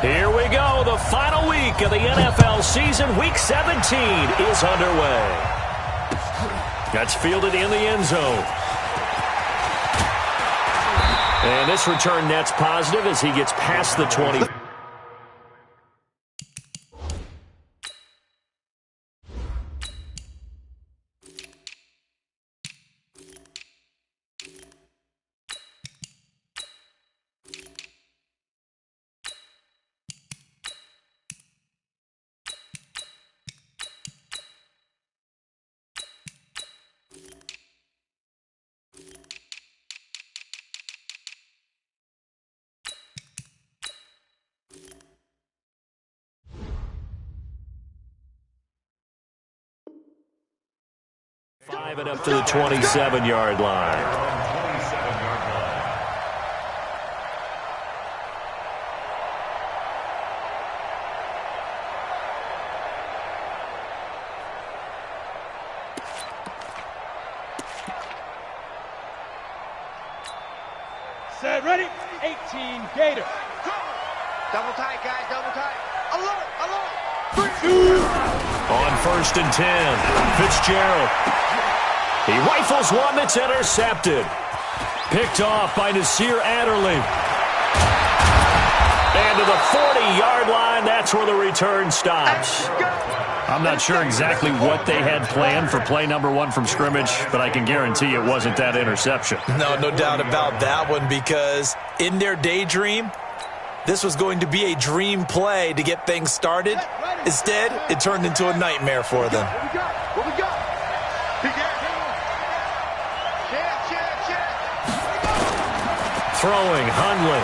Here we go. The final week of the NFL season. Week 17 is underway. That's fielded in the end zone. And this return net's positive as he gets past the 20. Five and up to the 27-yard line. Set, ready, 18, Gator. Double tight, guys, double tight. Alert, alert. On 1st and 10, Fitzgerald. He rifles one that's intercepted. Picked off by Nasir Adderley. And to the 40-yard line, that's where the return stops. I'm not sure exactly what they had planned for play number 1 from scrimmage, but I can guarantee it wasn't that interception. No doubt about that one, because in their daydream, this was going to be a dream play to get things started. Instead, it turned into a nightmare for them. What we got? Throwing, Hundley.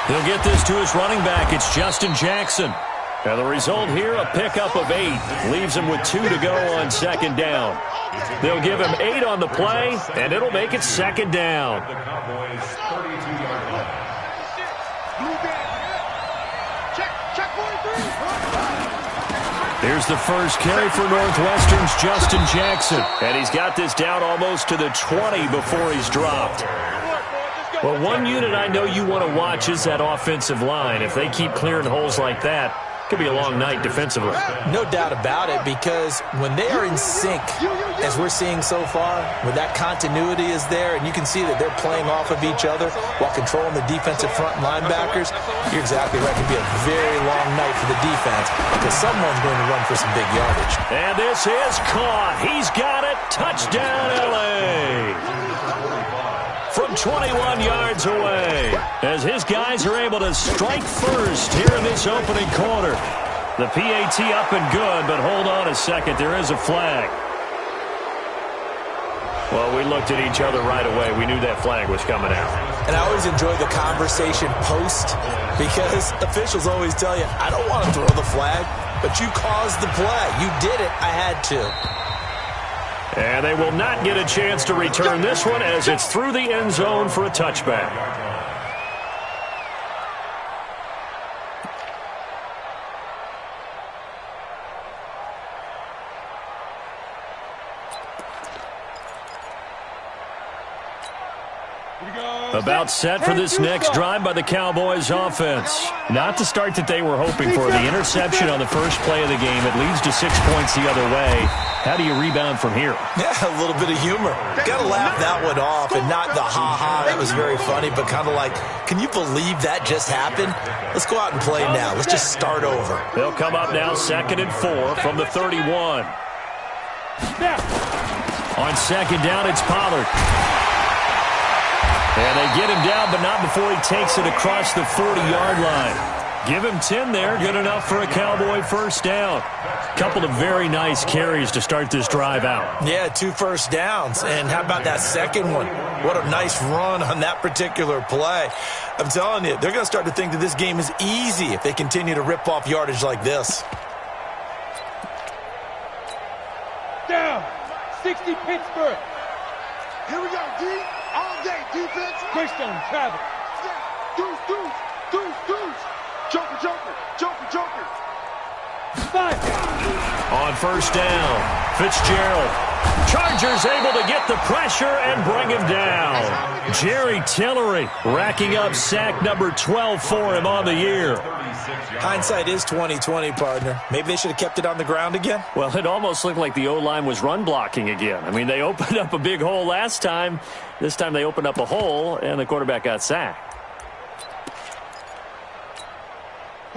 He'll get this to his running back. It's Justin Jackson. Now the result here, a pickup of 8. Leaves him with 2 to go on 2nd down. They'll give him 8 on the play, and it'll make it 2nd down. Here's the first carry for Northwestern's Justin Jackson. And he's got this down almost to the 20 before he's dropped. Well, one unit I know you want to watch is that offensive line. If they keep clearing holes like that, it could be a long night defensively. No doubt about it, because when they are in sync, as we're seeing so far, when that continuity is there, and you can see that they're playing off of each other while controlling the defensive front linebackers, you're exactly right. It could be a very long night for the defense because someone's going to run for some big yardage. And this is caught. He's got it. Touchdown, L.A. From 21 yards away, as his guys are able to strike first here in this opening quarter. The PAT up and good, but hold on a second. There is a flag. Well, we looked at each other right away. We knew that flag was coming out. And I always enjoy the conversation post, because officials always tell you, I don't want to throw the flag, but you caused the play. You did it. I had to. And they will not get a chance to return this one as it's through the end zone for a touchback. About set for this next drive by the Cowboys offense. Not the start that they were hoping for. The interception on the first play of the game. It leads to 6 points the other way. How do you rebound from here? Yeah, a little bit of humor. Got to laugh that one off, and not the ha-ha, that was very funny, but kind of like, can you believe that just happened? Let's go out and play now. Let's just start over. They'll come up now 2nd and 4 from the 31. On 2nd down, it's Pollard. And they get him down, but not before he takes it across the 40-yard line. Give him 10 there, good enough for a Cowboy first down. Couple of very nice carries to start this drive out. Yeah, 2 first downs. And how about that second one? What a nice run on that particular play. I'm telling you, they're going to start to think that this game is easy if they continue to rip off yardage like this. Down, 60 Pittsburgh. Here we go, D. All day, defense. Greystone, travel. Deuce, deuce, deuce, deuce. Joker, joker, joker, joker. 5. On first down, Fitzgerald. Chargers able to get the pressure and bring him down. Jerry Tillery racking up sack number 12 for him on the year. Hindsight is 20/20, partner. Maybe they should have kept it on the ground again. Well, it almost looked like the O-line was run blocking again. I mean, they opened up a big hole last time. This time they opened up a hole, and the quarterback got sacked.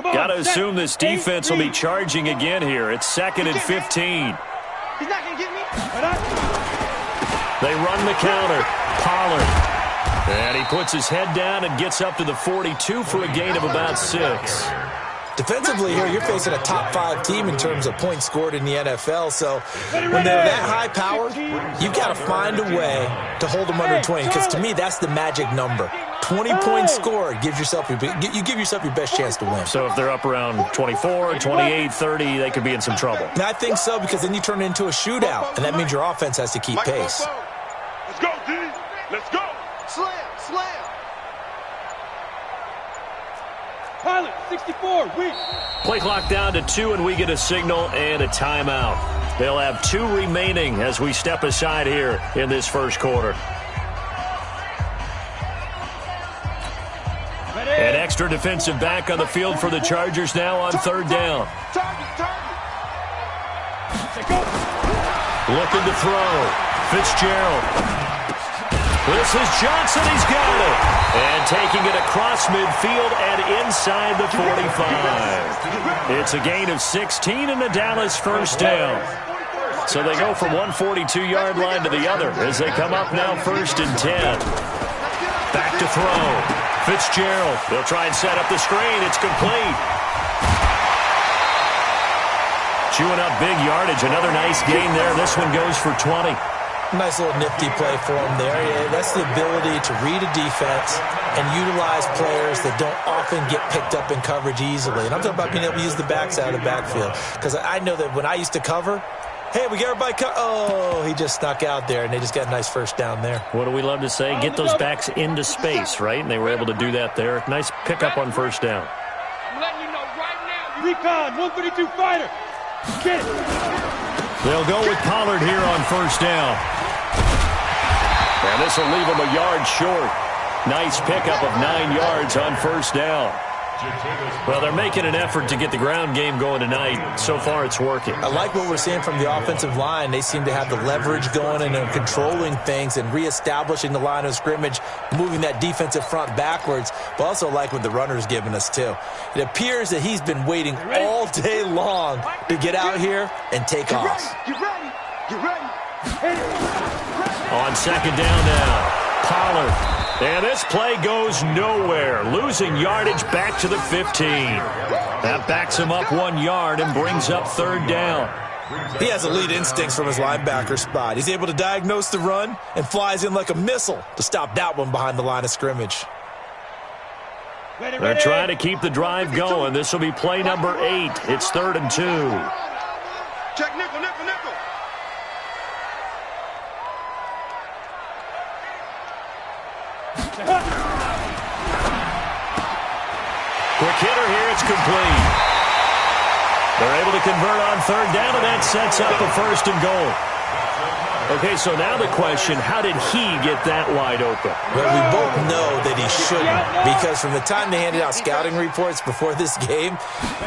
Got to assume this defense will be charging again here. It's 2nd and 15. He's not going to get me. They run the counter. Pollard. And he puts his head down and gets up to the 42 for a gain of about 6. Defensively here, you're facing a top 5 team in terms of points scored in the NFL. So when they're that high powered, you've got to find a way to hold them under 20. Because to me, that's the magic number. 20 points scored gives yourself you give yourself your best chance to win. So if they're up around 24, 28, 30, they could be in some trouble. And I think so, because then you turn it into a shootout, and that means your offense has to keep pace. Let's go, D. Let's go. Slam. Pilot, 64, weak. Play clock down to 2, and we get a signal and a timeout. They'll have 2 remaining as we step aside here in this first quarter. An extra defensive back on the field for the Chargers now on 3rd down. Looking to throw. Fitzgerald. This is Johnson. He's got it. And taking it across midfield and inside the 45. It's a gain of 16 and the Dallas first down. So they go from one 42-yard line to the other as they come up now 1st and 10. Back to throw. Fitzgerald. They'll try and set up the screen. It's complete. Chewing up big yardage. Another nice gain there. This one goes for 20. Nice little nifty play for him there. Yeah, that's the ability to read a defense and utilize players that don't often get picked up in coverage easily. And I'm talking about being able to use the backside of the backfield. Because I know that when I used to cover, hey, we get everybody oh, he just snuck out there, and they just got a nice first down there. What do we love to say? Get those backs into space, right? And they were able to do that there. Nice pickup on first down. I'm letting you know right now. Recon, 132 fighter. Get it. They'll go with Pollard here on first down. And this will leave him a yard short. Nice pickup of 9 yards on first down. Well, they're making an effort to get the ground game going tonight. So far, it's working. I like what we're seeing from the offensive line. They seem to have the leverage going and they're controlling things and reestablishing the line of scrimmage, moving that defensive front backwards. But also like what the runner's giving us, too. It appears that he's been waiting all day long to get out here and take off. Get ready. On 2nd down now, Pollard. And this play goes nowhere. Losing yardage back to the 15. That backs him up 1 yard and brings up 3rd down. He has elite instincts from his linebacker spot. He's able to diagnose the run and flies in like a missile to stop that one behind the line of scrimmage. They're trying to keep the drive going. This will be play number 8. It's 3rd and 2. Check nickel. Quick hitter here, it's complete. They're able to convert on 3rd down, and that sets up a 1st and goal. Okay, so now the question, how did he get that wide open? Well, we both know that he shouldn't, because from the time they handed out scouting reports before this game,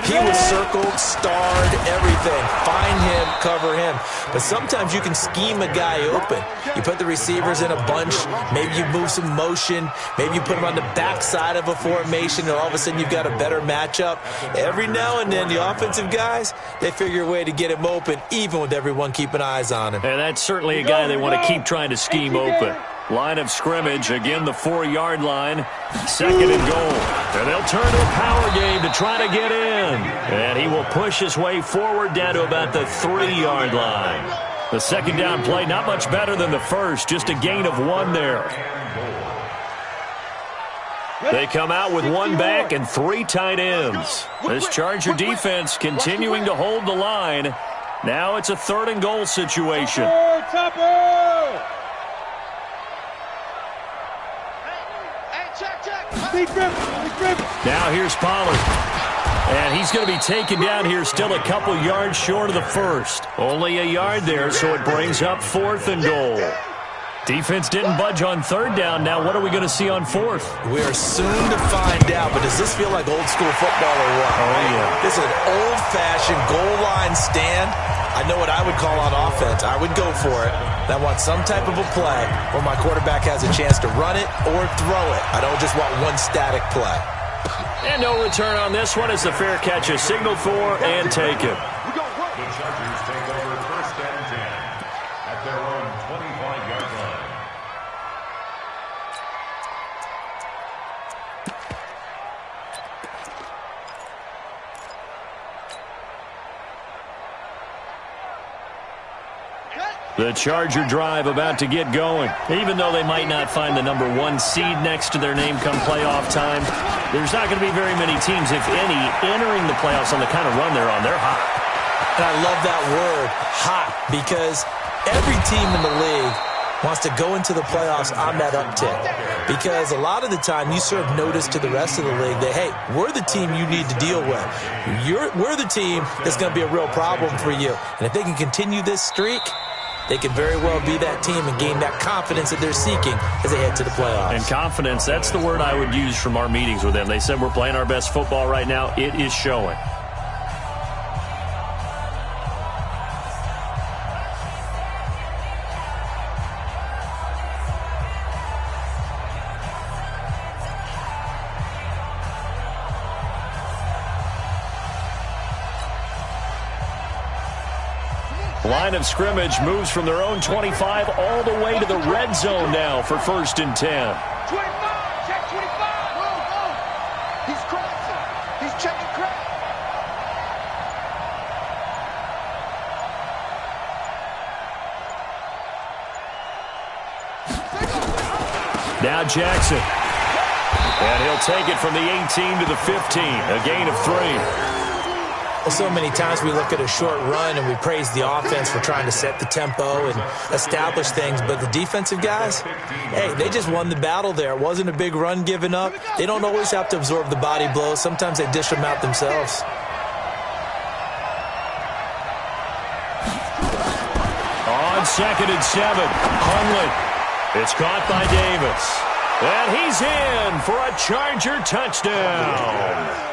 he was circled, starred, everything. Find him, cover him. But sometimes you can scheme a guy open. You put the receivers in a bunch, maybe you move some motion, maybe you put them on the backside of a formation, and all of a sudden you've got a better matchup. Every now and then, the offensive guys, they figure a way to get him open, even with everyone keeping eyes on him. And that's certainly a guy they want to keep trying to scheme open. Line of scrimmage, again the 4-yard line. 2nd and goal. And they'll turn to a power game to try to get in. And he will push his way forward down to about the 3-yard line. The 2nd down play, not much better than the first, just a gain of 1 there. They come out with 1 back and 3 tight ends. This Charger defense continuing to hold the line. Now it's a 3rd and goal situation. Now here's Pollard. And he's going to be taken down here still a couple yards short of the first. Only a yard there, so it brings up 4th and goal. Defense didn't budge on 3rd down. Now what are we going to see on 4th? We are soon to find out, but does this feel like old school football or what? Oh, yeah. This is an old-fashioned goal line stand. I know what I would call on offense. I would go for it. I want some type of a play where my quarterback has a chance to run it or throw it. I don't just want one static play. And no return on this one as the fair catch is signaled for and taken. The Chargers take over 1st and 10 at their own 25-yard line. The Charger drive about to get going. Even though they might not find the number 1 seed next to their name come playoff time, there's not going to be very many teams, if any, entering the playoffs on the kind of run they're on. They're hot. And I love that word, hot, because every team in the league wants to go into the playoffs on that uptick. Because a lot of the time you serve notice to the rest of the league that, hey, we're the team you need to deal with. We're the team that's going to be a real problem for you. And if they can continue this streak, they can very well be that team and gain that confidence that they're seeking as they head to the playoffs. And confidence, that's the word I would use from our meetings with them. They said we're playing our best football right now. It is showing. Line of scrimmage moves from their own 25 all the way to the red zone now for 1st and 10. 25, check 25. Whoa. He's crossing. He's checking crack. Now Jackson. And he'll take it from the 18 to the 15. A gain of 3. Well, so many times we look at a short run and we praise the offense for trying to set the tempo and establish things, but the defensive guys, hey, they just won the battle there. It wasn't a big run given up. They don't always have to absorb the body blows. Sometimes they dish them out themselves. On 2nd and 7, Hundley. It's caught by Davis. And he's in for a Charger touchdown.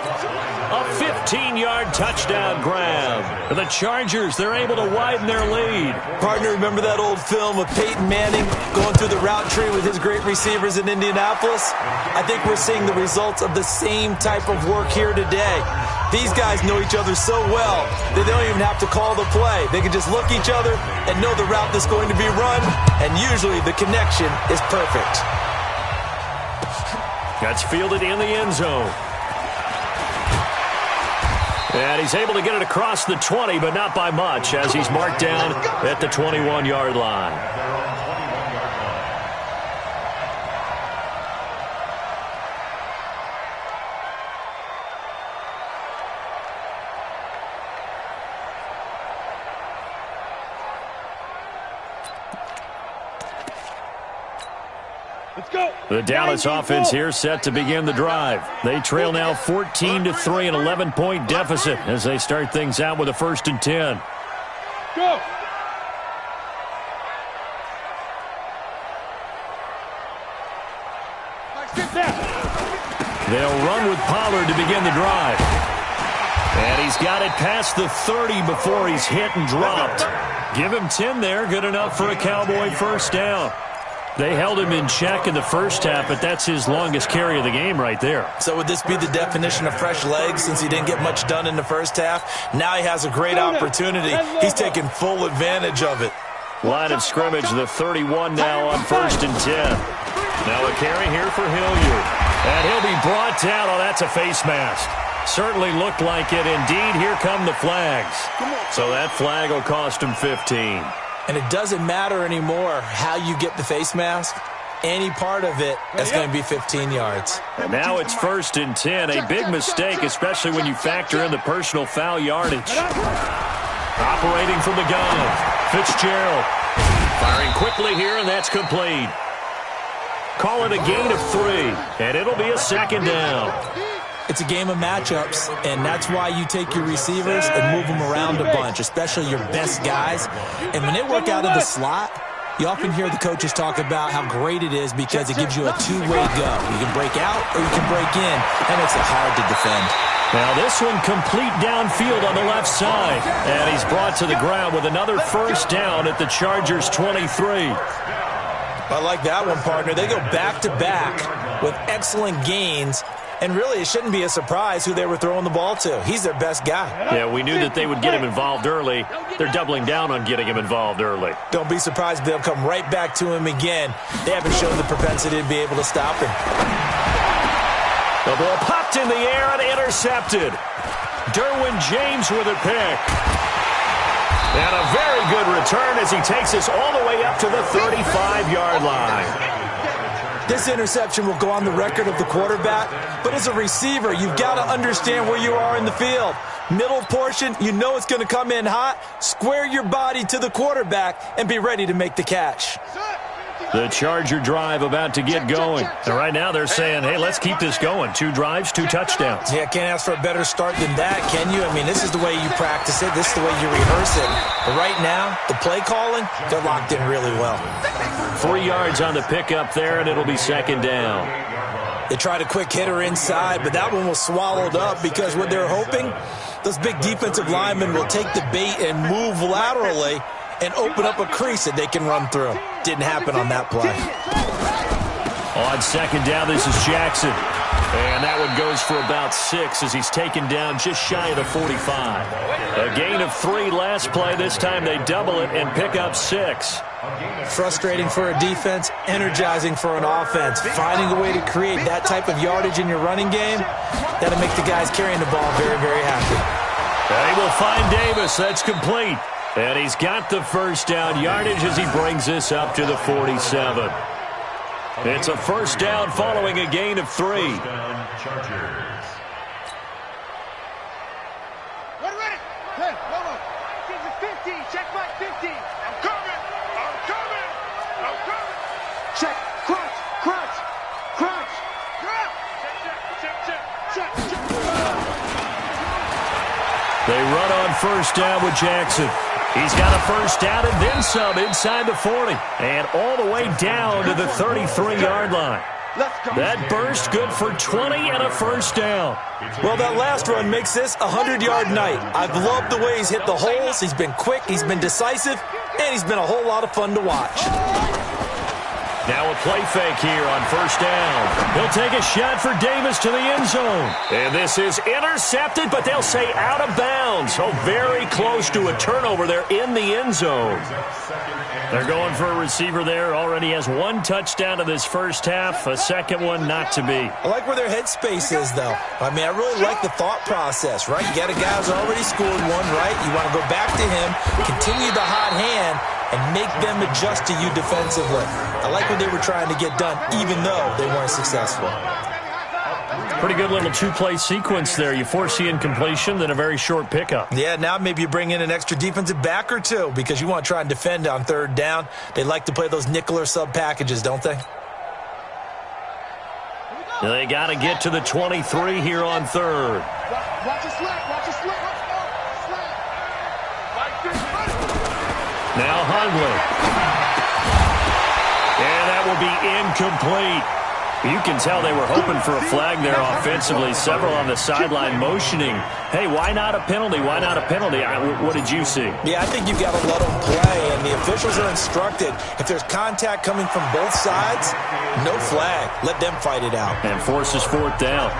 A 15-yard touchdown grab. The Chargers, they're able to widen their lead. Partner, remember that old film of Peyton Manning going through the route tree with his great receivers in Indianapolis? I think we're seeing the results of the same type of work here today. These guys know each other so well that they don't even have to call the play. They can just look each other and know the route that's going to be run, and usually the connection is perfect. That's fielded in the end zone. And he's able to get it across the 20, but not by much, as he's marked down at the 21-yard line. Let's go. The Dallas offense here set to begin the drive. They trail now 14-3, an 11-point deficit as they start things out with a 1st and 10. Go. They'll run with Pollard to begin the drive. And he's got it past the 30 before he's hit and dropped. Give him 10 there, good enough for a Cowboy 1st down. They held him in check in the first half, but that's his longest carry of the game right there. So would this be the definition of fresh legs since he didn't get much done in the first half? Now he has a great opportunity. He's taking full advantage of it. Line of scrimmage, the 31 now on 1st and 10. Now a carry here for Hilliard. And he'll be brought down. Oh, that's a face mask. Certainly looked like it. Indeed, here come the flags. So that flag will cost him 15. And it doesn't matter anymore how you get the face mask. Any part of it, that's going to be 15 yards. And now it's 1st and 10. A big mistake, especially when you factor in the personal foul yardage. Operating from the gun, Fitzgerald. Firing quickly here, and that's complete. Call it a gain of 3, and it'll be a 2nd down. It's a game of matchups, and that's why you take your receivers and move them around a bunch, especially your best guys. And when they work out of the slot, you often hear the coaches talk about how great it is because it gives you a two-way go. You can break out or you can break in. That makes it hard to defend. Now this one complete downfield on the left side. And he's brought to the ground with another first down at the Chargers' 23. I like that one, partner. They go back-to-back with excellent gains. And really, it shouldn't be a surprise who they were throwing the ball to. He's their best guy. Yeah, we knew that they would get him involved early. They're doubling down on getting him involved early. Don't be surprised if they'll come right back to him again. They haven't shown the propensity to be able to stop him. The ball popped in the air and intercepted. Derwin James with a pick. And a very good return as he takes us all the way up to the 35-yard line. This interception will go on the record of the quarterback, but as a receiver, you've got to understand where you are in the field. Middle portion, you know it's going to come in hot. Square your body to the quarterback and be ready to make the catch. The Charger drive about to get going. And right now they're saying, hey, let's keep this going. 2 drives, 2 touchdowns. Yeah, can't ask for a better start than that, can you? I mean, this is the way you practice it. This is the way you rehearse it. But right now, the play calling, they're locked in really well. 3 yards on the pickup there, and it'll be second down. They tried a quick hitter inside, but that one was swallowed up because what they're hoping, those big defensive linemen will take the bait and move laterally and open up a crease that they can run through. Didn't happen on that play. On second down, this is Jackson. And that one goes for about 6 as he's taken down just shy of the 45. A gain of 3 last play. This time they double it and pick up 6. Frustrating for a defense, energizing for an offense. Finding a way to create that type of yardage in your running game, that'll make the guys carrying the ball very, very happy. They will find Davis. That's complete. And he's got the first down yardage as he brings this up to the 47. It's a first down following a gain of 3. Ready? Hey, Lobo. This is 15. Check my 15. I'm coming. I'm coming. I'm coming. Check. Crunch. Crunch. Crunch. Check. They run on first down with Jackson. He's got a first down and then some inside the 40. And all the way down to the 33-yard line. That burst good for 20 and a first down. Well, that last run makes this a 100-yard night. I've loved the way he's hit the holes. He's been quick, he's been decisive, and he's been a whole lot of fun to watch. Now a play fake here on first down. He'll take a shot for Davis to the end zone. And this is intercepted, but they'll say out of bounds. So very close to a turnover there in the end zone. They're going for a receiver there. Already has 1 touchdown in this first half. A second one not to be. I like where their headspace is, though. I mean, I really like the thought process, right? You got a guy who's already scored one, right? You want to go back to him, continue the hot hand, and make them adjust to you defensively. I like what they were trying to get done, even though they weren't successful. Pretty good little 2-play sequence there. You force the incompletion, then a very short pickup. Yeah, now maybe you bring in an extra defensive back or 2 because you want to try and defend on third down. They like to play those nickel or sub packages, don't they? They got to get to the 23 here on third. Watch it slap. Watch it slap. Now Hundley. And that will be incomplete. You can tell they were hoping for a flag there offensively. Several on the sideline motioning, hey, why not a penalty? Why not a penalty? What did you see? Yeah, I think you've got to let them play, and the officials are instructed. If there's contact coming from both sides, no flag. Let them fight it out. And forces fourth down.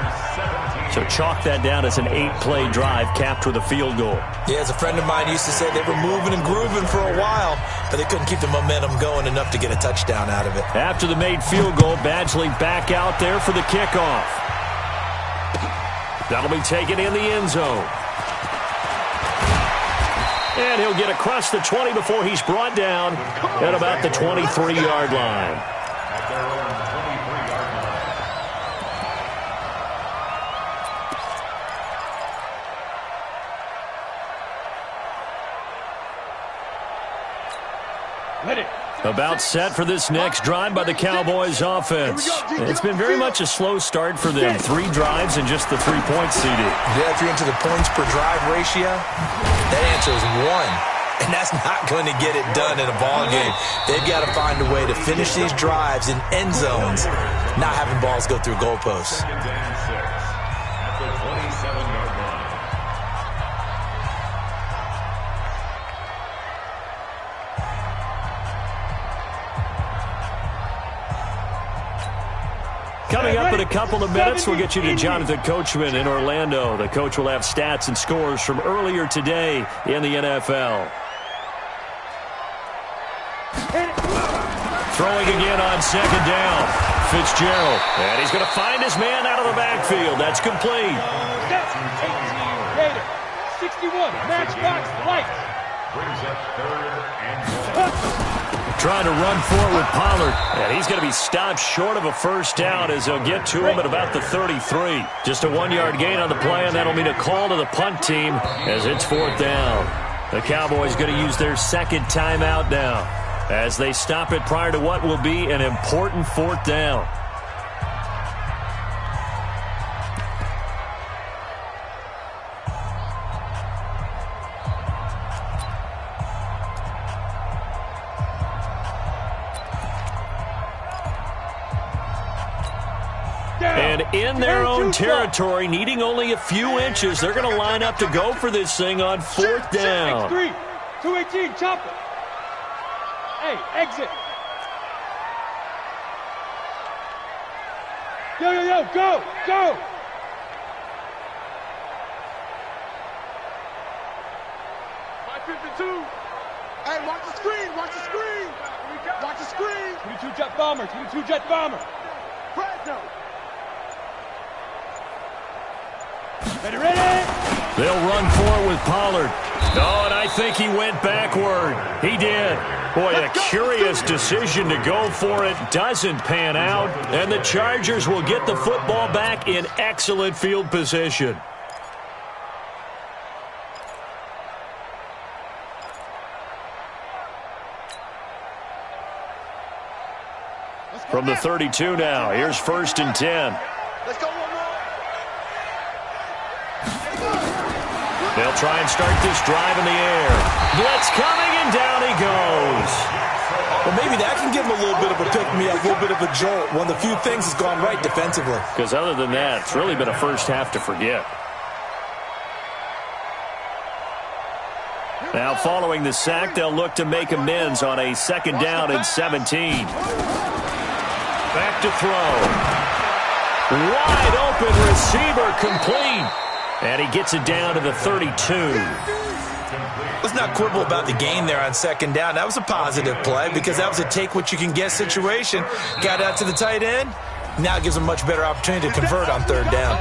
So chalk that down as an 8-play drive capped with a field goal. Yeah, as a friend of mine used to say, they were moving and grooving for a while, but they couldn't keep the momentum going enough to get a touchdown out of it. After the made field goal, Badgley back out there for the kickoff. That'll be taken in the end zone. And he'll get across the 20 before he's brought down at about the 23-yard line. About set for this next drive by the Cowboys offense. It's been very much a slow start for them. 3 drives and just the 3 points, CD. Yeah, if you're into the points per drive ratio, that answer is 1. And that's not going to get it done in a ball game. They've got to find a way to finish these drives in end zones, not having balls go through goalposts. Second and 6 at the 27-yard line. Coming up in a couple of minutes, we'll get you to Jonathan Coachman in Orlando. The coach will have stats and scores from earlier today in the NFL. Throwing again on second down. Fitzgerald. And he's going to find his man out of the backfield. That's complete. 61, matchbox lights. Brings up 3rd and 1. Trying to run for it with Pollard. And he's going to be stopped short of a first down as they'll get to him at about the 33. Just a 1-yard gain on the play, and that'll mean a call to the punt team as it's 4th down. The Cowboys going to use their second timeout now as they stop it prior to what will be an important 4th down. And in their own territory, needing only a few inches, they're going to line up to go for this thing on 4th down. 3, 218, chopper. Hey, exit. Yo, go, go. Hey, watch the screen, watch the screen. Watch the screen. 22 jet bomber, 22 jet bomber. Fresno. Ready? They'll run forward with Pollard. Oh, and I think he went backward. He did. Boy, a curious decision to go for it. Doesn't pan out. And the Chargers will get the football back in excellent field position. From the 32 now, here's 1st and 10. Let's go one more. They'll try and start this drive in the air. Blitz coming, and down he goes. Well, maybe that can give him a little bit of a pick-me-up, a little bit of a jolt. One of the few things has gone right defensively. Because other than that, it's really been a first half to forget. Now, following the sack, they'll look to make amends on a 2nd down and 17. Back to throw. Wide open receiver complete. And he gets it down to the 32. Let's not quibble about the gain there on 2nd down. That was a positive play because that was a take-what-you-can-get situation. Got out to the tight end. Now it gives them a much better opportunity to convert on 3rd down.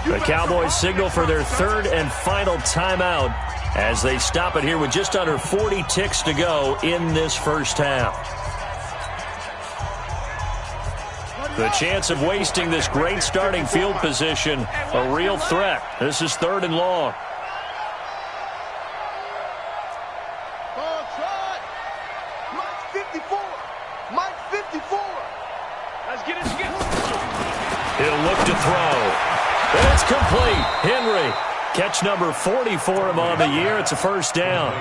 The Cowboys signal for their 3rd and final timeout as they stop it here with just under 40 ticks to go in this first half. The chance of wasting this great starting field position, a real threat. This is 3rd and long. Ball try. Mike 54. Mike 54. Let's get it together. He'll look to throw. And it's complete. Henry, catch number 40 for him on the year. It's a 1st down.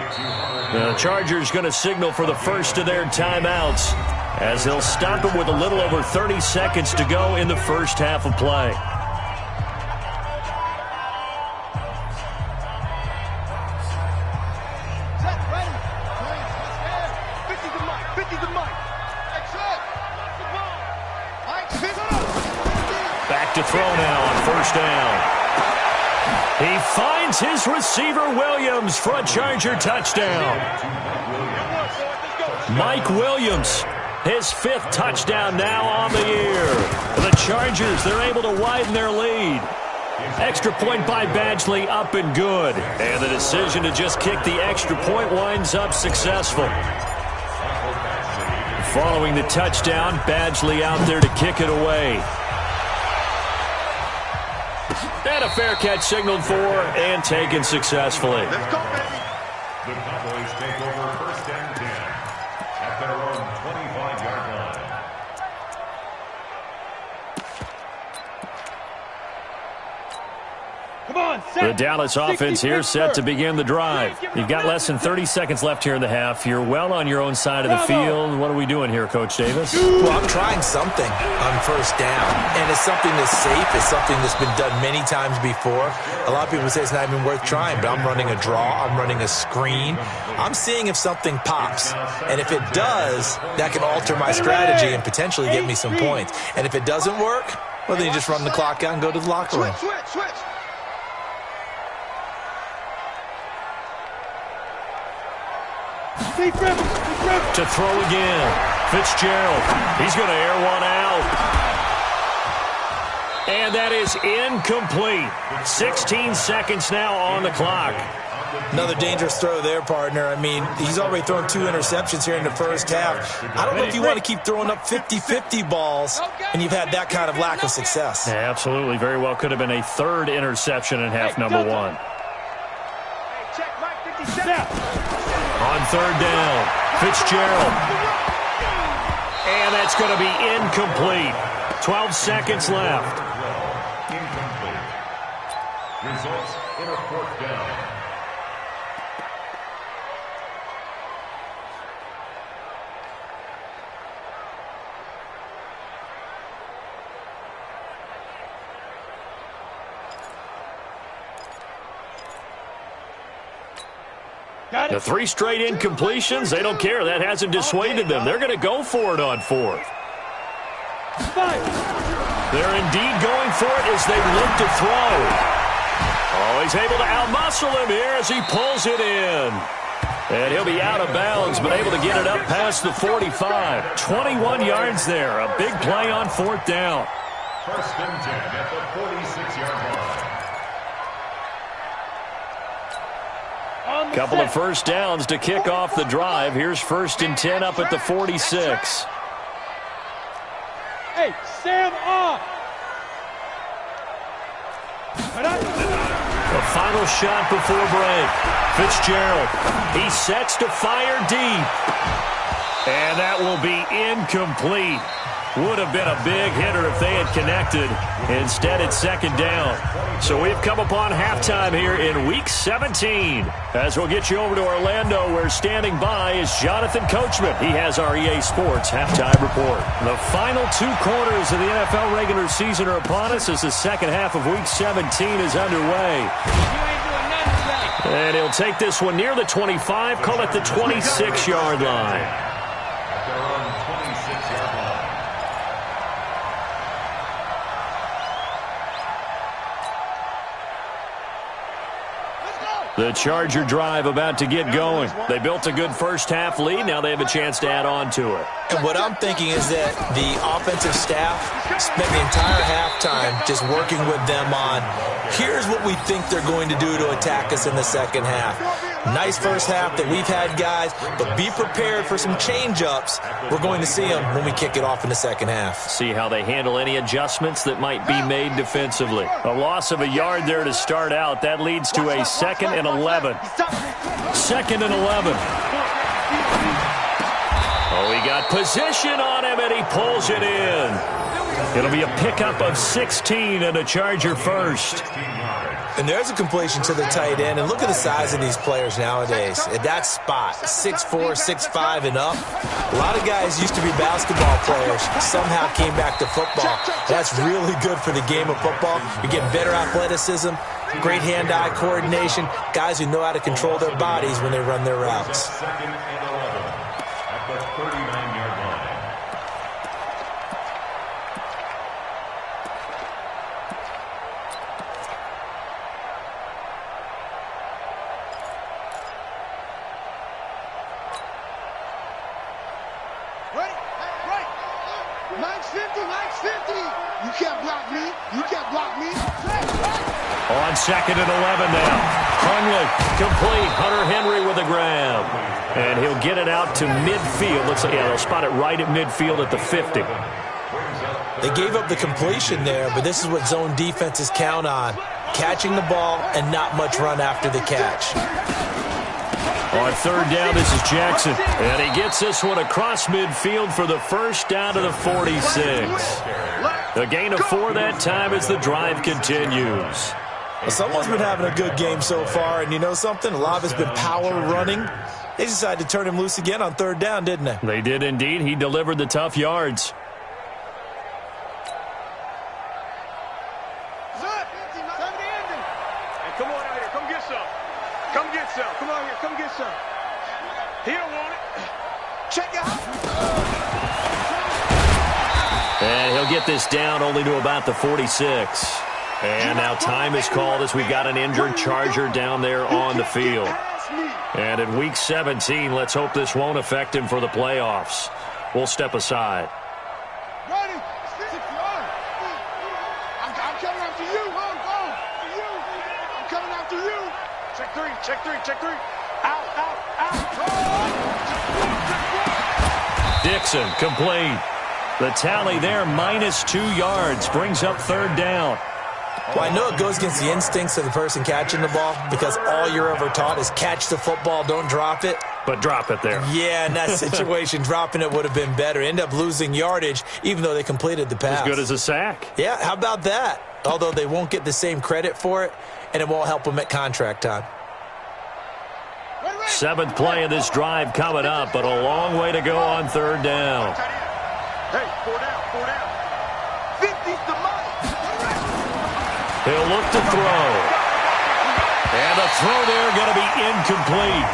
The Chargers going to signal for the first of their timeouts as they'll stop it with a little over 30 seconds to go in the first half of play. Set, ready. 50 to Mike. 50 to Mike. Exit. Mike 50. Back to throw now on 1st down. He finds his receiver, Williams, for a Charger touchdown. Mike Williams, his 5th touchdown now on the year. The Chargers, they're able to widen their lead. Extra point by Badgley, up and good. And the decision to just kick the extra point winds up successful. Following the touchdown, Badgley out there to kick it away. And a fair catch signaled for and taken successfully. Let's go, baby. The Cowboys take over 1st and 10 at their own The Dallas offense here set to begin the drive. You've got less than 30 seconds left here in the half. You're well on your own side of the field. What are we doing here, Coach Davis? Well, I'm trying something on first down, and it's something that's safe. It's something that's been done many times before. A lot of people say it's not even worth trying, but I'm running a draw. I'm running a screen. I'm seeing if something pops, and if it does, that can alter my strategy and potentially get me some points. And if it doesn't work, well, then you just run the clock out and go to the locker room. Switch. To throw again. Fitzgerald. He's going to air one out. And that is incomplete. 16 seconds now on the clock. Another dangerous throw there, partner. I mean, he's already thrown 2 interceptions here in the first half. I don't know if you want to keep throwing up 50-50 balls when you've had that kind of lack of success. Yeah, absolutely. Very well could have been a 3rd interception in half number 1. On 3rd down, Fitzgerald. And that's going to be incomplete. 12 seconds left. Incomplete. Results in a 4th down. The 3 straight incompletions, they don't care. That hasn't dissuaded them. They're going to go for it on 4th. They're indeed going for it as they look to throw. Oh, he's able to outmuscle him here as he pulls it in. And he'll be out of bounds, but able to get it up past the 45. 21 yards there. A big play on 4th down. 1st and 10 at the 46-yard line. Couple of first downs to kick off the drive. Here's 1st and 10 up at the 46. Hey, Sam off. The final shot before break. Fitzgerald. He sets to fire deep. And that will be incomplete. Would have been a big hitter if they had connected. Instead, it's 2nd down. So we've come upon halftime here in Week 17. As we'll get you over to Orlando, where standing by is Jonathan Coachman. He has our EA Sports Halftime Report. The final 2 quarters of the NFL regular season are upon us as the second half of Week 17 is underway. And he'll take this one near the 25, call it the 26-yard line. At their own 26-yard line. The Charger drive about to get going. They built a good first-half lead. Now they have a chance to add on to it. And what I'm thinking is that the offensive staff spent the entire halftime just working with them on, here's what we think they're going to do to attack us in the second half. Nice first half that we've had, guys, but be prepared for some change-ups. We're going to see them when we kick it off in the second half. See how they handle any adjustments that might be made defensively. A loss of a yard there to start out. That leads to a 2nd and 11. 2nd and 11. Oh, he got position on him, and he pulls it in. It'll be a pickup of 16 and a Charger first. And there's a completion to the tight end. And look at the size of these players nowadays. At that spot, 6'4", 6'5", and up. A lot of guys used to be basketball players, somehow came back to football. That's really good for the game of football. You're getting better athleticism, great hand-eye coordination, guys who know how to control their bodies when they run their routes. 2nd and 11 at the 39-yard line. Right. Mike's 50. You can't block me. On 2nd and 11 now. Huntley complete. Hunter Henry with a grab. And he'll get it out to midfield. Looks like, they'll spot it right at midfield at the 50. They gave up the completion there, but this is what zone defenses count on. Catching the ball and not much run after the catch. On 3rd down, this is Jackson. And he gets this one across midfield for the first down to the 46. A gain of 4 that time as the drive continues. Well, someone's been having a good game so far, and you know something? A lot of it's been power running. They decided to turn him loose again on third down, didn't they? They did indeed. He delivered the tough yards. Come on out here. Come get some. Come get some. Come on here. Come get some. He don't want it. Check out. And he'll get this down only to about the 46. And now time is called as we've got an injured Charger down there on the field. And in Week 17, let's hope this won't affect him for the playoffs. We'll step aside. Ready? I'm coming after you. I'm coming after you. Check three. Check three. Check three. Out. Dixon, complete. The tally there, -2 yards, brings up third down. Well, I know it goes against the instincts of the person catching the ball because all you're ever taught is catch the football, don't drop it. But drop it there. Yeah, in that situation, dropping it would have been better. End up losing yardage, even though they completed the pass. As good as a sack. Yeah, how about that? Although they won't get the same credit for it, and it won't help them at contract time. Seventh play of this drive coming up, but a long way to go on third down. Hey, 4 down. 50's the money. He'll look to throw. And the throw there going to be incomplete.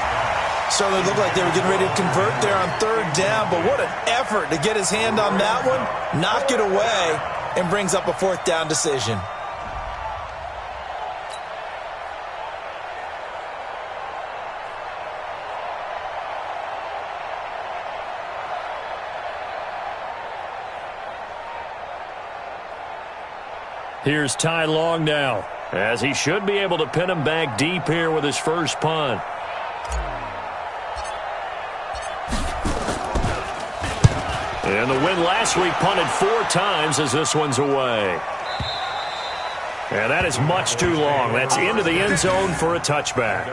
So they looked like they were getting ready to convert there on third down, but what an effort to get his hand on that one, knock it away, and brings up a fourth down decision. Here's Ty Long now, as he should be able to pin him back deep here with his first punt. And the win last week punted 4 times as this one's away. And that is much too long. That's into the end zone for a touchback.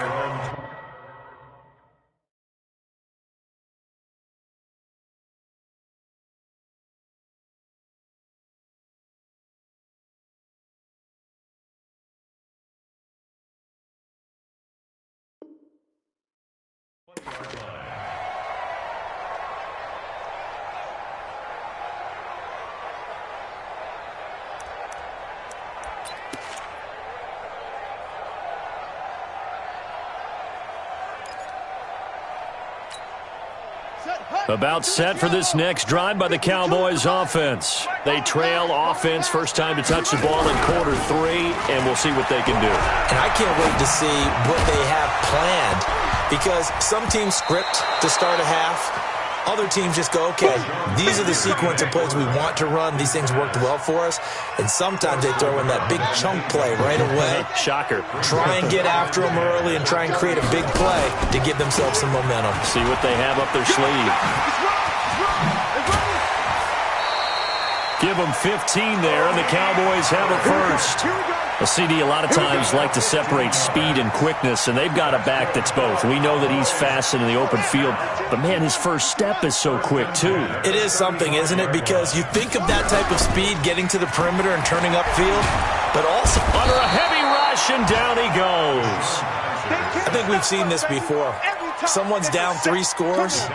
About set for this next drive by the Cowboys offense. They trail offense, first time to touch the ball in quarter 3, and we'll see what they can do. And I can't wait to see what they have planned, because some teams script to start a half. Other teams just go, okay, these are the sequence of plays we want to run. These things worked well for us. And sometimes they throw in that big chunk play right away. Shocker. Try and get after them early and try and create a big play to give themselves some momentum. See what they have up their sleeve. Give them 15 there, and the Cowboys have it first. A CD a lot of times like to separate speed and quickness, and they've got a back that's both. We know that he's fast in the open field, but, man, his first step is so quick, too. It is something, isn't it? Because you think of that type of speed getting to the perimeter and turning upfield, but also under a heavy rush, and down he goes. I think we've seen this before. Someone's down 3 scores.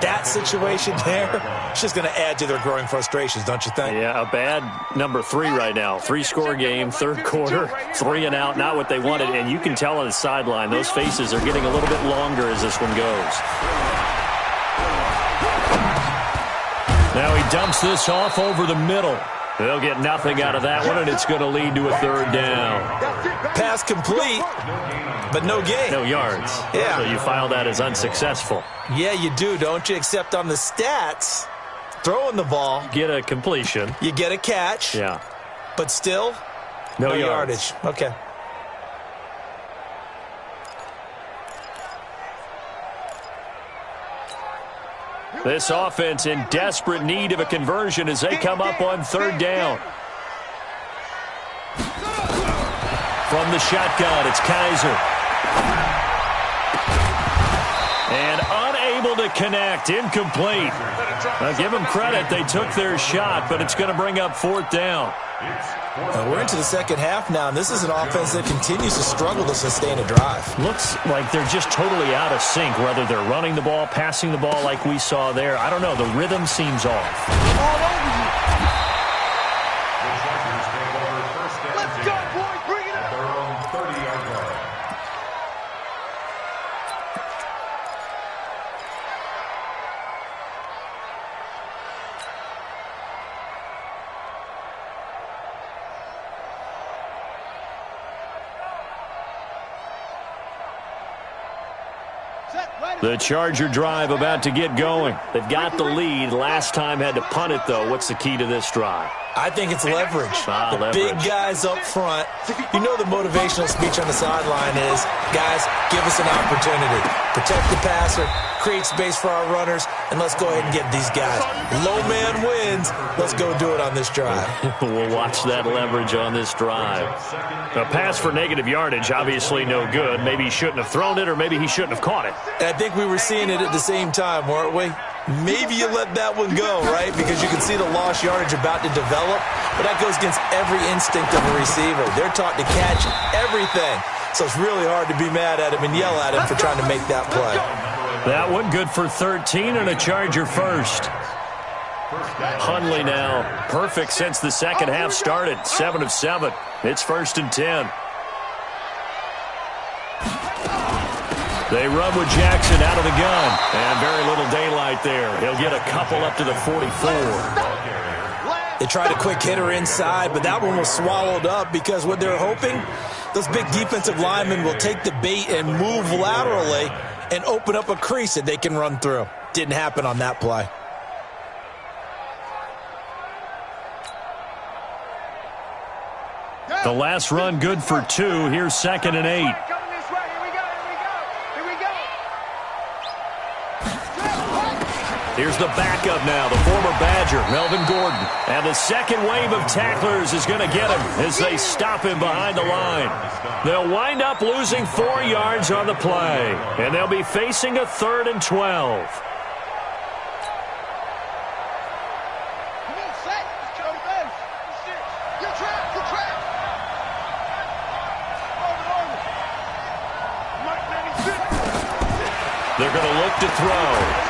That situation there, it's just going to add to their growing frustrations, don't you think? Yeah, a bad number 3 right now. 3-score game, third quarter, 3 and out, not what they wanted. And you can tell on the sideline, those faces are getting a little bit longer as this one goes. Now he dumps this off over the middle. They'll get nothing out of that one, and it's going to lead to a third down. Pass complete, but no gain. No yards. Yeah. So you file that as unsuccessful. Yeah, you do, don't you? Except on the stats, throwing the ball. Get a completion. You get a catch. Yeah. But still, no yardage. Okay. This offense in desperate need of a conversion as they come up on third down. From the shotgun, it's Kaiser. And unable unable to connect. Incomplete. Now, give them credit. They took their shot, but it's going to bring up 4th down. We're into the second half now, and this is an offense that continues to struggle to sustain a drive. Looks like they're just totally out of sync, whether they're running the ball, passing the ball like we saw there. I don't know. The rhythm seems off. All over you. Let's go, boys. Bring it up. Their own 30-yard line. The Charger drive about to get going. They've got the lead. Last time had to punt it, though. What's the key to this drive? I think it's leverage. The big guys up front. You know the motivational speech on the sideline is, guys, give us an opportunity. Protect the passer, create space for our runners, and let's go ahead and get these guys. Low man wins. Let's go do it on this drive. We'll watch that leverage on this drive. A pass for negative yardage, obviously no good. Maybe he shouldn't have thrown it, or maybe he shouldn't have caught it. And I think we were seeing it at the same time, weren't we? Maybe you let that one go, right? Because you can see the lost yardage about to develop, but that goes against every instinct of a receiver. They're taught to catch everything, so it's really hard to be mad at him and yell at him for trying to make that play. That one good for 13 and a Charger first. Hundley now perfect since the second half started. 7 of 7. It's 1st and 10. They run with Jackson out of the gun. And very little daylight there. He'll get a couple up to the 44. They tried a quick hitter inside, but that one was swallowed up because what they're hoping, those big defensive linemen will take the bait and move laterally and open up a crease that they can run through. Didn't happen on that play. The last run good for 2. Here's 2nd and 8. Here's the backup now, the former Badger, Melvin Gordon. And the second wave of tacklers is going to get him as they stop him behind the line. They'll wind up losing 4 yards on the play, and they'll be facing a 3rd and 12. They're going to look to throw.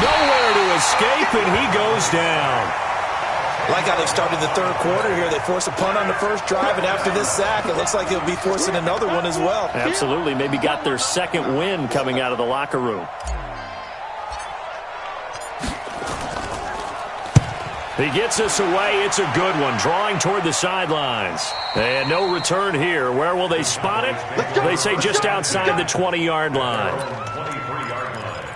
Nowhere to escape, and he goes down. Like how they've started the third quarter here. They force a punt on the first drive, and after this sack, it looks like they'll be forcing another one as well. Absolutely. Maybe got their second win coming out of the locker room. He gets us away. It's a good one. Drawing toward the sidelines. And no return here. Where will they spot it? They say just outside the 20-yard line. 23-yard line.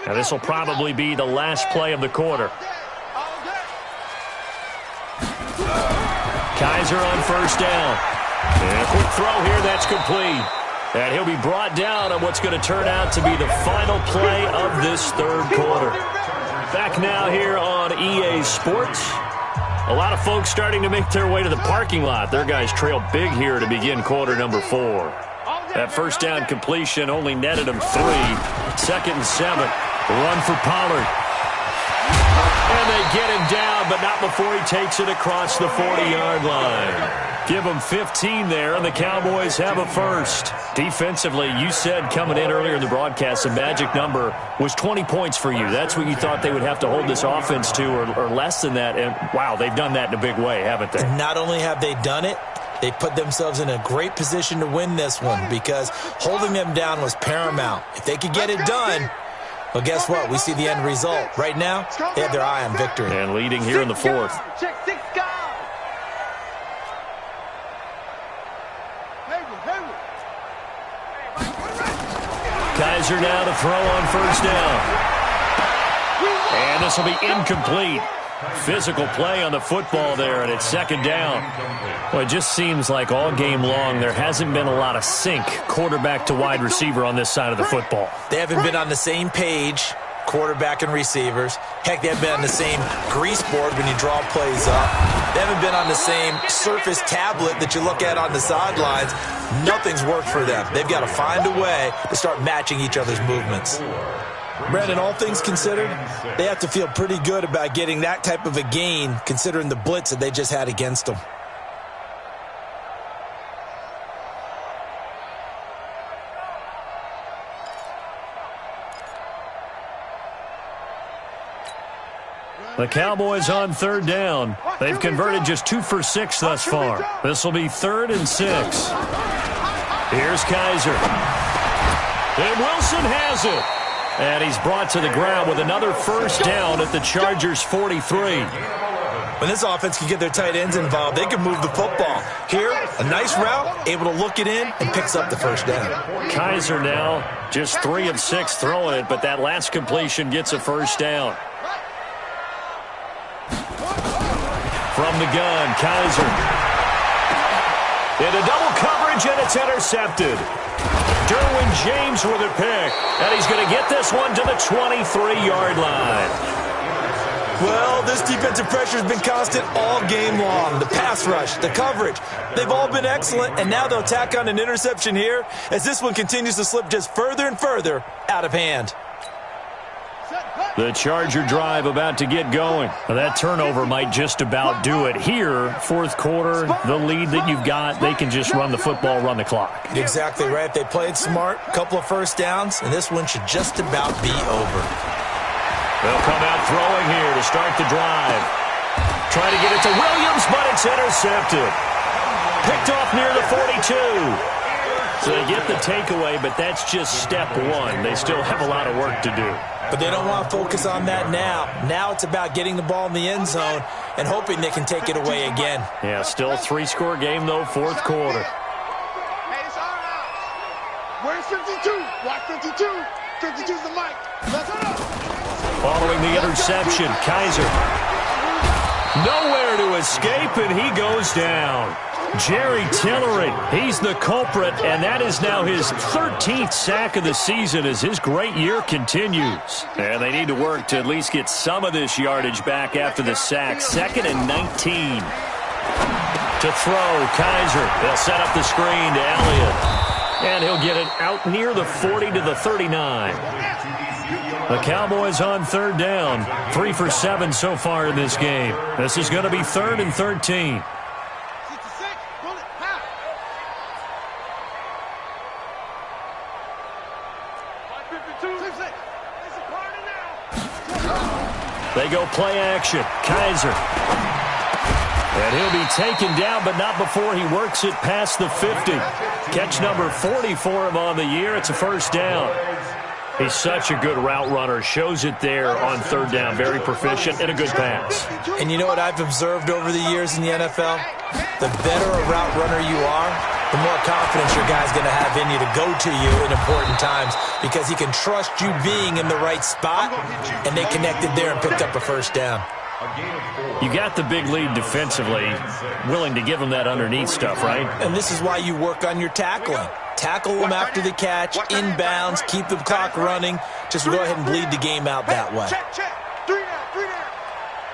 Now this will probably be the last play of the quarter. Kaiser on first down. And a quick throw here. That's complete. And he'll be brought down on what's going to turn out to be the final play of this third quarter. Back now here on EA Sports. A lot of folks starting to make their way to the parking lot. Their guys trail big here to begin quarter number 4. That first down completion only netted them 3. 2nd and 7. Run for Pollard. And they get him down, but not before he takes it across the 40-yard line. Give them 15 there, and the Cowboys have a first. Defensively, you said coming in earlier in the broadcast, the magic number was 20 points for you. That's what you thought they would have to hold this offense to, or less than that. And, wow, they've done that in a big way, haven't they? Not only have they done it, they put themselves in a great position to win this one because holding them down was paramount. If they could get it done, well, guess what? We see the end result. Right now, they have their eye on victory. And leading here in the 4th. Check 6 guys. Kaiser now to throw on first down. And this will be incomplete. Physical play on the football there, and it's 2nd down. Well, it just seems like all game long there hasn't been a lot of sync quarterback to wide receiver on this side of the football. They haven't been on the same page. quarterback and receivers. Heck, they haven't been on the same grease board when you draw plays up. They haven't been on the same Surface tablet that you look at on the sidelines. Nothing's worked for them. They've got to find a way to start matching each other's movements. Brandon, all things considered, they have to feel pretty good about getting that type of a gain considering the blitz that they just had against them. The Cowboys on third down. They've converted just 2 for 6 thus far. This will be 3rd and 6. Here's Kaiser. And Wilson has it. And he's brought to the ground with another first down at the Chargers' 43. When this offense can get their tight ends involved, they can move the football. Here, a nice route, able to look it in, and picks up the first down. Kaiser now just 3 of 6 throwing it, but that last completion gets a first down. From the gun, Kaiser. Into double coverage, and it's intercepted. Derwin James with a pick, and he's going to get this one to the 23-yard line. Well, this defensive pressure has been constant all game long. The pass rush, the coverage, they've all been excellent, and now they'll tack on an interception here as this one continues to slip just further and further out of hand. The Charger drive about to get going. Well, that turnover might just about do it. Here, fourth quarter, the lead that you've got, they can just run the football, run the clock. Exactly right. They played smart, couple of first downs, and this one should just about be over. They'll come out throwing here to start the drive. Trying to get it to Williams, but it's intercepted. Picked off near the 42. So they get the takeaway, but that's just step one. They still have a lot of work to do. But they don't want to focus on that now. Now it's about getting the ball in the end zone and hoping they can take it away again. Yeah, still 3-score game, though, fourth quarter. Hey, it's all right. Where's 52? Watch 52. 52's the mic. Let's go. Following the interception, Kaiser. Nowhere to escape, and he goes down. Jerry Tillery, he's the culprit, and that is now his 13th sack of the season as his great year continues. And they need to work to at least get some of this yardage back after the sack. 2nd and 19. To throw, Kaiser. They'll set up the screen to Elliott. And he'll get it out near the 40 to the 39. The Cowboys on third down. 3 for 7 so far in this game. This is going to be 3rd and 13. They go play action. Kaiser. And he'll be taken down, but not before he works it past the 50. Catch number 40 for him on the year. It's a first down. He's such a good route runner. Shows it there on third down. Very proficient and a good pass. And you know what I've observed over the years in the NFL? The better a route runner you are, the more confidence your guy's going to have in you to go to you in important times because he can trust you being in the right spot, and they connected there and picked up a first down. You got the big lead defensively, willing to give him that underneath stuff, right? And this is why you work on your tackling. Tackle them after the catch, inbounds, keep the clock running. Just go ahead and bleed the game out that way. Check, check. 3 down.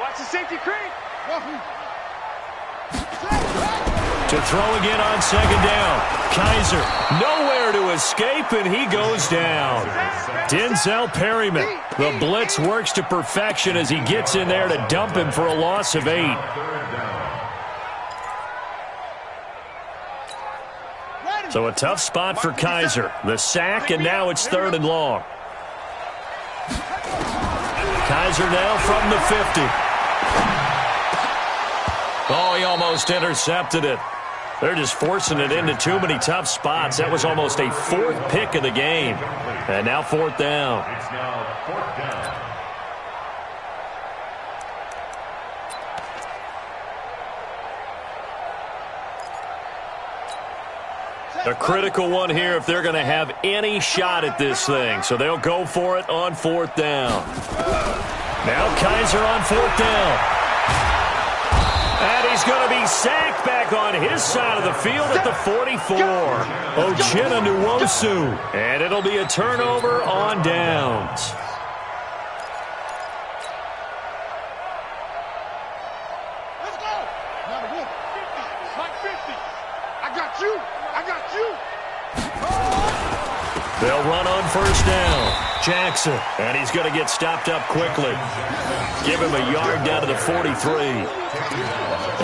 Watch the safety creep. To throw again on second down. Kaiser, nowhere to escape, and he goes down. Denzel Perryman, the blitz works to perfection as he gets in there to dump him for a loss of 8. So a tough spot for Kaiser. The sack, and now it's 3rd and long. Kaiser now from the 50. Oh, he almost intercepted it. They're just forcing it into too many tough spots. That was almost a 4th pick of the game. And now 4th down. It's now 4th down. A critical one here if they're going to have any shot at this thing. So they'll go for it on 4th down. Now Kaiser on 4th down. And he's going to be sacked back on his side of the field at the 44. Uchenna Nwosu. And it'll be a turnover on downs. first down. Jackson, and he's going to get stopped up quickly. Give him a yard down to the 43.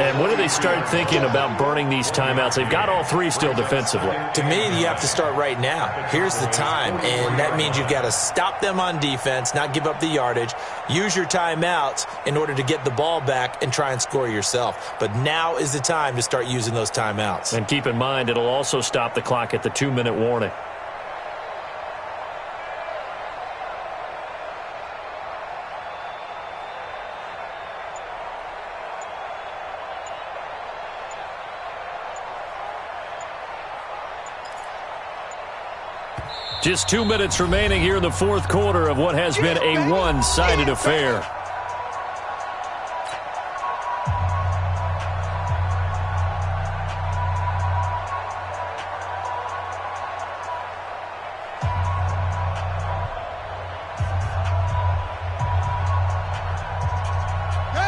And when do they start thinking about burning these timeouts? They've got all three still defensively. To me, you have to start right now. Here's the time, and that means you've got to stop them on defense, not give up the yardage, use your timeouts in order to get the ball back and try and score yourself. But now is the time to start using those timeouts. And keep in mind, it'll also stop the clock at the 2-minute warning. Just 2 minutes remaining here in the fourth quarter of what has been a one-sided affair.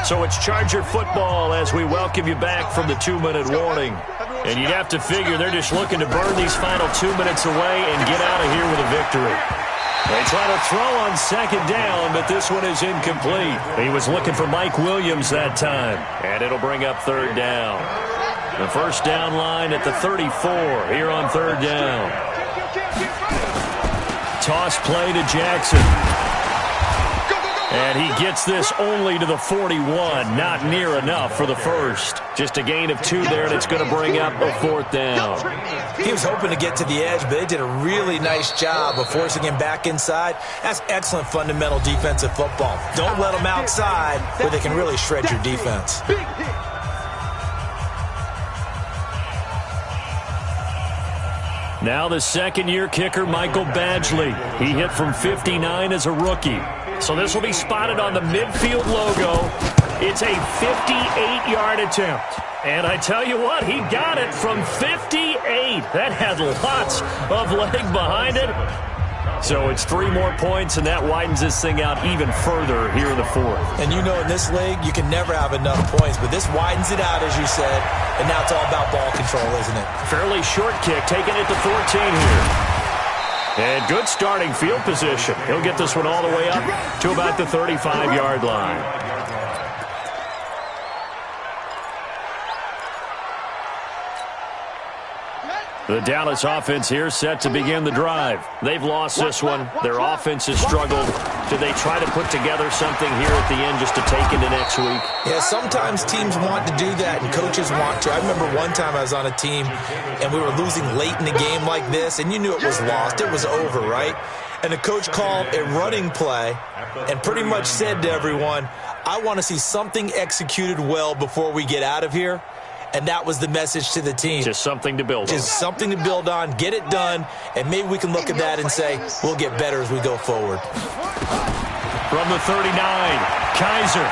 So it's Charger football as we welcome you back from the 2-minute warning. And you'd have to figure they're just looking to burn these final 2 minutes away and get out of here with a victory. They try to throw on second down, but this one is incomplete. He was looking for Mike Williams that time. And it'll bring up third down. The first down line at the 34 here on third down. Toss play to Jackson. And he gets this only to the 41. Not near enough for the first. Just a gain of 2 there, and it's going to bring up a fourth down. He was hoping to get to the edge, but they did a really nice job of forcing him back inside. That's excellent fundamental defensive football. Don't let them outside where they can really shred your defense. Now the second-year kicker, Michael Badgley. He hit from 59 as a rookie. So this will be spotted on the midfield logo. It's a 58-yard attempt. And I tell you what, he got it from 58. That had lots of leg behind it. So it's 3 more points, and that widens this thing out even further here in the fourth. And you know in this league, you can never have enough points, but this widens it out, as you said, and now it's all about ball control, isn't it? Fairly short kick, taking it to 14 here. And good starting field position. He'll get this one all the way up to about the 35-yard line. The Dallas offense here set to begin the drive. They've lost this one. Their offense has struggled. Do they try to put together something here at the end just to take into next week? Yeah, sometimes teams want to do that and coaches want to. I remember one time I was on a team and we were losing late in the game like this, and you knew it was lost. It was over, right? And the coach called a running play and pretty much said to everyone, I want to see something executed well before we get out of here. And that was the message to the team. Just something to build on. Just something to build on, get it done, and maybe we can look at that and say, we'll get better as we go forward. From the 39, Kaiser.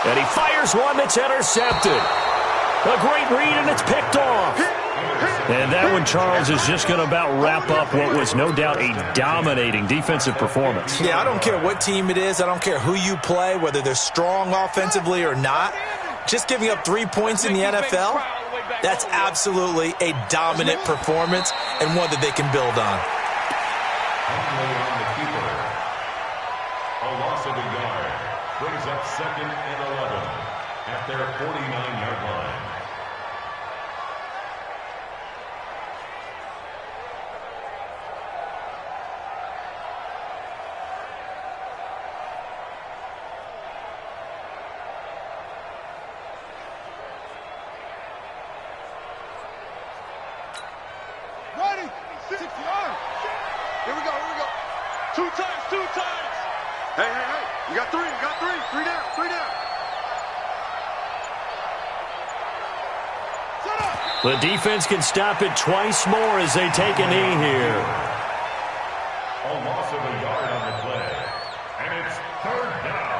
And he fires one that's intercepted. A great read, and it's picked off. And that one, Charles, is just going to about wrap up what was no doubt a dominating defensive performance. Yeah, I don't care what team it is. I don't care who you play, whether they're strong offensively or not. Just giving up 3 points in the NFL, that's absolutely a dominant performance and one that they can build on. A loss of a yard brings up 2nd and 11 at their 49-yard line. Here we go. 2 times. Hey. You got 3. 3 down. Set up. The defense can stop it twice more as they take a knee here. A loss of a yard on the play. And it's 3rd down.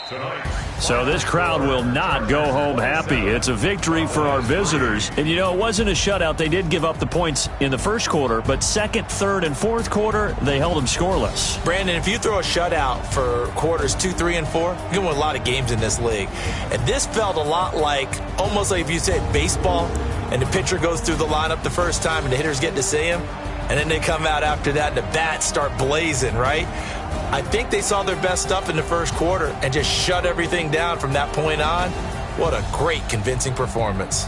Tonight's So this crowd will not go home happy. It's a victory for our visitors. And, it wasn't a shutout. They did give up the points in the first quarter, but second, third, and fourth quarter, they held them scoreless. Brandon, if you throw a shutout for quarters 2, 3, and 4, you're going to win a lot of games in this league. And this felt a lot like, almost like if you said baseball, and the pitcher goes through the lineup the first time and the hitters get to see him, and then they come out after that and the bats start blazing, right? I think they saw their best stuff in the first quarter and just shut everything down from that point on. What a great, convincing performance.